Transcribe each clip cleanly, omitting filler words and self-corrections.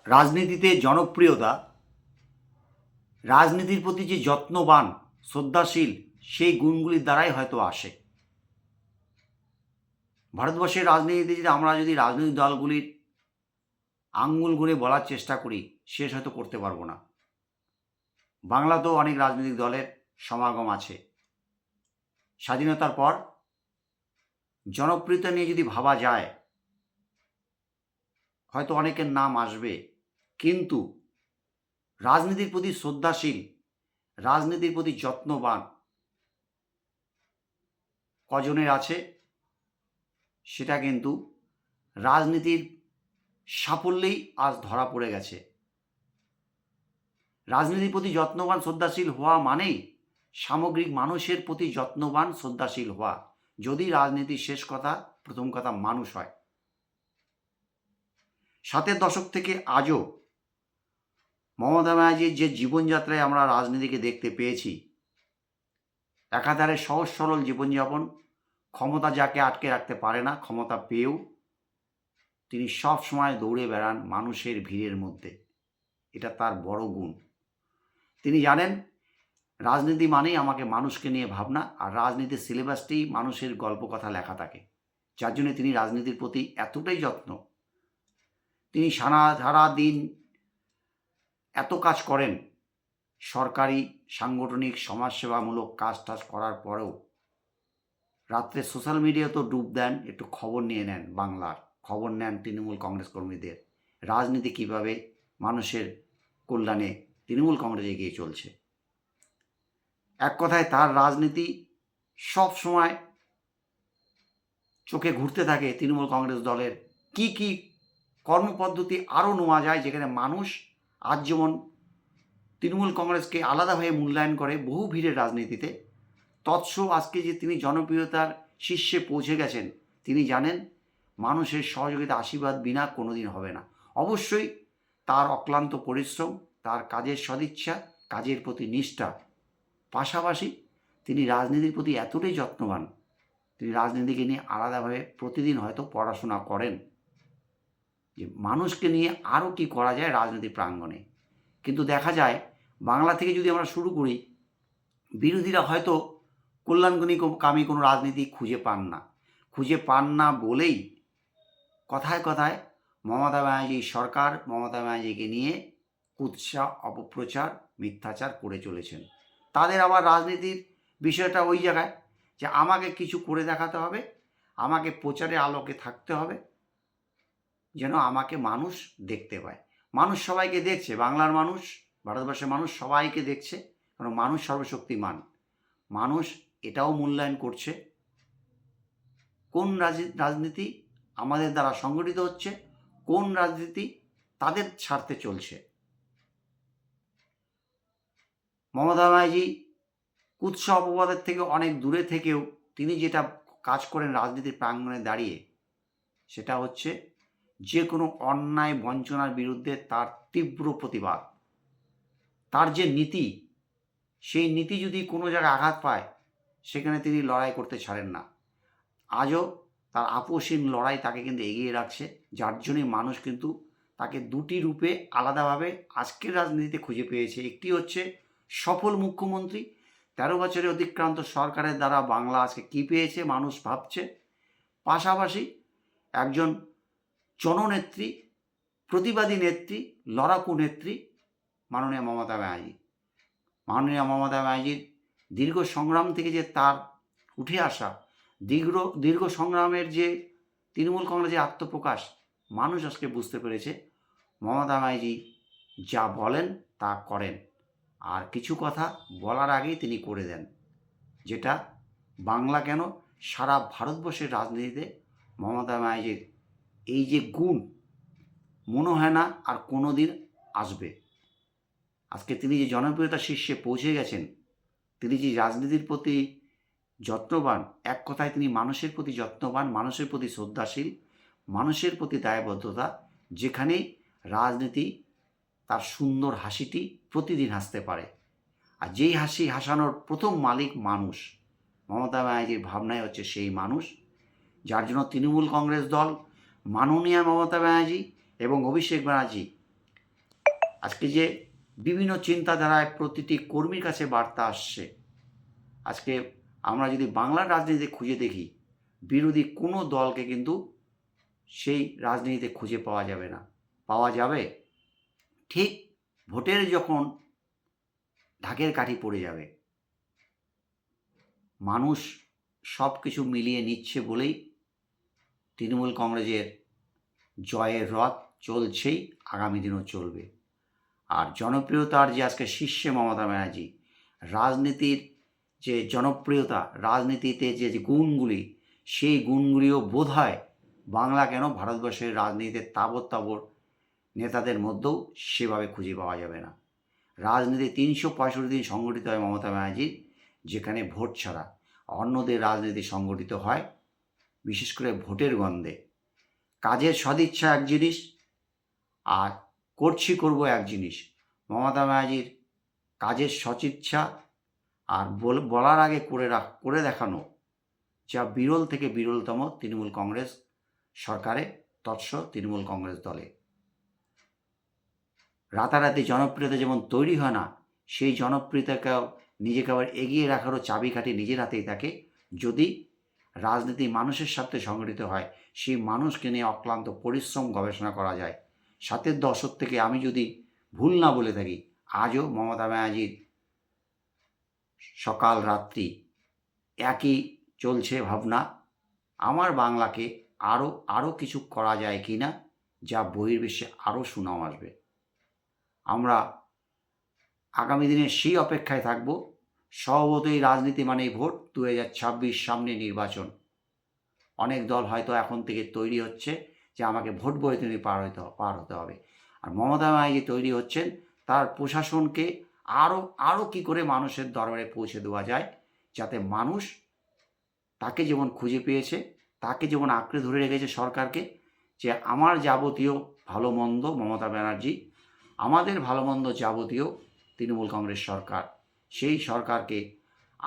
রাজনীতিতে জনপ্রিয়তা রাজনীতির প্রতি যে যত্নবান শ্রদ্ধাশীল সেই গুণগুলির দ্বারাই হয়তো আসে। ভারতবর্ষের রাজনীতিতে যদি রাজনৈতিক দলগুলির আঙ্গুল গুণে বলার চেষ্টা করি, শেষ হয়তো করতে পারবো না। বাংলাতেও অনেক রাজনৈতিক দলের সমাগম আছে। স্বাধীনতার পর জনপ্রিয়তা নিয়ে যদি ভাবা যায়, হয়তো অনেকের নাম আসবে, কিন্তু রাজনীতির প্রতি শ্রদ্ধাশীল, রাজনীতির প্রতি যত্নবান কজনের আছে, সেটা কিন্তু রাজনীতির সাফল্যেই আজ ধরা পড়ে গেছে। রাজনীতির প্রতি যত্নবান শ্রদ্ধাশীল হওয়া মানেই সামগ্রিক মানুষের প্রতি যত্নবান শ্রদ্ধাশীল হওয়া, যদি রাজনীতির শেষ কথা প্রথম কথা মানুষ হয়। ৭-এর দশক থেকে আজও মমতা ব্যানার্জির যে জীবনযাত্রায় আমরা রাজনীতিকে দেখতে পেয়েছি, একাধারে সহজ সরল জীবনযাপন, ক্ষমতা যাকে আটকে রাখতে পারে না, ক্ষমতা পেয়েও তিনি সব সময় দৌড়ে বেড়ান মানুষের ভিড়ের মধ্যে। এটা তার বড় গুণ। তিনি জানেন রাজনীতি মানেই আমাকে মানুষকে নিয়ে ভাবনা, আর রাজনীতির সিলেবাসটি মানুষের গল্প কথা লেখা থাকে, যার জন্য তিনি রাজনীতির প্রতি এতটাই যত্ন। তিনি সারা দিন এত কাজ করেন, সরকারি সাংগঠনিক সমাজসেবামূলক কাজ টাজ করার পরেও রাত্রে সোশ্যাল মিডিয়াতেও ডুব দেন, একটু খবর নিয়ে নেন, বাংলার খবর নেন তৃণমূল কংগ্রেস কর্মীদের রাজনীতি কীভাবে মানুষের কল্যাণে তৃণমূল কংগ্রেস এগিয়ে চলছে। এক কথায় তার রাজনীতি সব সময় চোখে ঘুরতে থাকে তৃণমূল কংগ্রেস দলের কি কর্মপদ্ধতি আরও নেওয়া যায়, যেখানে মানুষ আজ যেমন তৃণমূল কংগ্রেসকে আলাদাভাবে মূল্যায়ন করে বহু ভিড়ের রাজনীতিতে, তৎস আজকে যে তিনি জনপ্রিয়তার শীর্ষে পৌঁছে গেছেন, তিনি জানেন মানুষের সহযোগিতা আশীর্বাদ বিনা কোনো দিন হবে না। অবশ্যই তার অক্লান্ত পরিশ্রম, তার কাজের সদিচ্ছা, কাজের প্রতি নিষ্ঠা, পাশাপাশি তিনি রাজনীতির প্রতি এতটাই যত্নবান, তিনি রাজনীতিকে নিয়ে আলাদাভাবে প্রতিদিন হয়তো পড়াশোনা করেন যে মানুষকে নিয়ে আরও কী করা যায় রাজনীতি প্রাঙ্গণে। কিন্তু দেখা যায় বাংলা থেকে যদি আমরা শুরু করি, বিরোধীরা হয়তো কল্যাণকামী কোনো রাজনীতি খুঁজে পান না বলেই কথায় কথায় মমতা ব্যানার্জি সরকার, মমতা ব্যানার্জিকে নিয়ে কুৎসা, অপপ্রচার, মিথ্যাচার করে চলেছেন। তাদের আবার রাজনীতির বিষয়টা ওই জায়গায় যে আমাকে কিছু করে দেখাতে হবে, আমাকে প্রচারের আলোকে থাকতে হবে, যেন আমাকে মানুষ দেখতে পায়। মানুষ সবাইকে দেখছে, বাংলার মানুষ, ভারতবর্ষের মানুষ সবাইকে দেখছে, কারণ মানুষ সর্বশক্তিমান। মানুষ এটাও মূল্যায়ন করছে কোন রাজনীতি আমাদের দ্বারা সংগঠিত হচ্ছে, কোন রাজনীতি তাদের স্বার্থে চলছে। মমতা ব্যানার্জি কুৎসা অপবাদের থেকে অনেক দূরে থেকেও তিনি যেটা কাজ করেন রাজনীতির প্রাঙ্গণে দাঁড়িয়ে, সেটা হচ্ছে যে কোনো অন্যায় বঞ্চনার বিরুদ্ধে তার তীব্র প্রতিবাদ। তার যে নীতি, সেই নীতি যদি কোনো জায়গায় আঘাত পায়, সেখানে তিনি লড়াই করতে ছাড়েন না। আজও তার আপোষহীন লড়াই তাকে কিন্তু এগিয়ে রাখছে, যার জন্যই মানুষ কিন্তু তাকে দুটি রূপে আলাদাভাবে আজকের রাজনীতিতে খুঁজে পেয়েছে। একটি হচ্ছে সফল মুখ্যমন্ত্রী, 13 বছরের অতিক্রান্ত সরকারের দ্বারা বাংলা আজকে কী পেয়েছে মানুষ ভাবছে, পাশাপাশি একজন জননেত্রী, প্রতিবাদী নেত্রী, লড়াকু নেত্রী মাননীয় মমতা ব্যানার্জি। মাননীয় মমতা ব্যানার্জির দীর্ঘ সংগ্রাম থেকে যে তার উঠে আসা, দীর্ঘ সংগ্রামের যে তৃণমূল কংগ্রেসের আত্মপ্রকাশ, মানুষ আজকে বুঝতে পেরেছে মমতা ব্যানার্জি যা বলেন তা করেন, আর কিছু কথা বলার আগেই তিনি করে দেন, যেটা বাংলা কেন সারা ভারতবর্ষের রাজনীতিতে মমতা ব্যানার্জির এই যে গুণ মনে হয় না আর কোনো দিন আসবে। আজকে তিনি যে জনপ্রিয়তার শীর্ষে পৌঁছে গেছেন, তিনি যে রাজনীতির প্রতি যত্নবান, এক কথায় তিনি মানুষের প্রতি যত্নবান, মানুষের প্রতি শ্রদ্ধাশীল, মানুষের প্রতি দায়বদ্ধতা, যেখানেই রাজনীতি তার সুন্দর হাসিটি প্রতিদিন হাসতে পারে। আর যেই হাসি হাসানোর প্রথম মালিক মানুষ, মমতা ব্যানার্জির ভাবনায় হচ্ছে সেই মানুষ, যার জন্য তৃণমূল কংগ্রেস দল মাননীয় মমতা ব্যানার্জি এবং অভিষেক ব্যানার্জি আজকে যে বিভিন্ন চিন্তাধারায় প্রতিটি কর্মীর কাছে বার্তা আসছে, আজকে আমরা যদি বাংলার রাজনীতিতে খুঁজে দেখি, বিরোধী কোনো দলকে কিন্তু সেই রাজনীতিতে খুঁজে পাওয়া যাবে না। পাওয়া যাবে ঠিক ভোটের যখন ঢাকের কাঠি পড়ে যাবে, মানুষ সব কিছু মিলিয়ে নিচ্ছে বলেই তৃণমূল কংগ্রেসের জয়ের রথ চলছেই, আগামী দিনও চলবে। আর জনপ্রিয়তার যে আজকে শীর্ষে মমতা ব্যানার্জি, রাজনীতির যে জনপ্রিয়তা, রাজনীতিতে যে গুণগুলি, সেই গুণগুলিও বোধহয় বাংলা কেন ভারতবর্ষের রাজনীতিতে তাবৎ নেতাদের মধ্যেও সেভাবে খুঁজে পাওয়া যাবে না। রাজনীতি 365 দিন সংগঠিত হয় মমতা ব্যানার্জির, যেখানে ভোট ছাড়া অন্যদের রাজনীতি সংগঠিত হয় বিশেষ করে ভোটের গন্ধে। কাজের সদিচ্ছা এক জিনিস, আর করব এক জিনিস। মমতা ব্যানার্জির কাজের সদিচ্ছা আর বলার আগে করে দেখানো, যা বিরল থেকে বিরলতম তৃণমূল কংগ্রেস সরকারে, তৎস তৃণমূল কংগ্রেস দলে। রাতারাতি জনপ্রিয়তা যেমন তৈরি হয় না, সেই জনপ্রিয়তাকেও নিজেকে আবার এগিয়ে রাখারও চাবিকাঠি নিজের হাতেই থাকে, যদি রাজনীতি মানুষের স্বার্থে সংগঠিত হয়, সেই মানুষকে নিয়ে অক্লান্ত পরিশ্রম গবেষণা করা যায়। 7-এর দশক থেকে আমি যদি ভুল না বলে থাকি, আজও মমতা ব্যানার্জির সকাল রাত্রি একই চলছে ভাবনা, আমার বাংলাকে আরও কিছু করা যায় কি না, যা বহির্বিশ্বে আরও সুনাম আসবে। আমরা আগামী দিনে সেই অপেক্ষায় থাকব। স্বভাবতই রাজনীতি মানেই ভোট। 2026 সামনে নির্বাচন। অনেক দল হয়তো এখন থেকে তৈরি হচ্ছে যে আমাকে ভোট বইতে নিয়ে পার হতে হবে। আর মমতা ব্যানার্জি তৈরি হচ্ছেন তার প্রশাসনকে আরও কী করে মানুষের দরবারে পৌঁছে দেওয়া যায়, যাতে মানুষ তাকে যেমন খুঁজে পেয়েছে, তাকে যেমন আঁকড়ে ধরে রেখেছে সরকারকে, যে আমার যাবতীয় ভালো মন্দ মমতা ব্যানার্জি, আমাদের ভালো মন্দ যাবতীয় তৃণমূল কংগ্রেস সরকার। সেই সরকারকে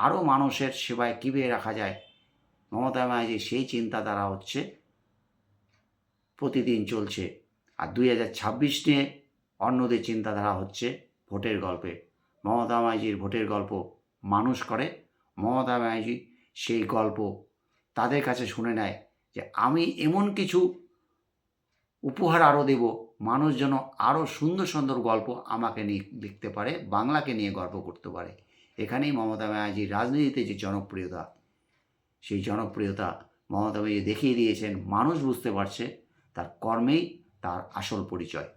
আরও মানুষের সেবায় কীভাবে রাখা যায়, মমতা ব্যানার্জির সেই চিন্তাধারা হচ্ছে প্রতিদিন চলছে। আর 2026 নিয়ে অন্যদের চিন্তাধারা হচ্ছে ভোটের গল্পে। মমতা ব্যানার্জির ভোটের গল্প মানুষ করে, মমতা ব্যানার্জি সেই গল্প তাদের কাছে শুনে নেয় যে আমি এমন কিছু উপহার আরও দেব, মানুষ যেন আরও সুন্দর সুন্দর গল্প আমাকে নিয়ে লিখতে পারে, বাংলাকে নিয়ে গল্প করতে পারে। এখানেই মমতা ব্যানার্জির রাজনীতিতে যে জনপ্রিয়তা, সেই জনপ্রিয়তা মমতা ব্যানার্জি দেখিয়ে দিয়েছেন। মানুষ বুঝতে পারছে তার কর্মেই তার আসল পরিচয়।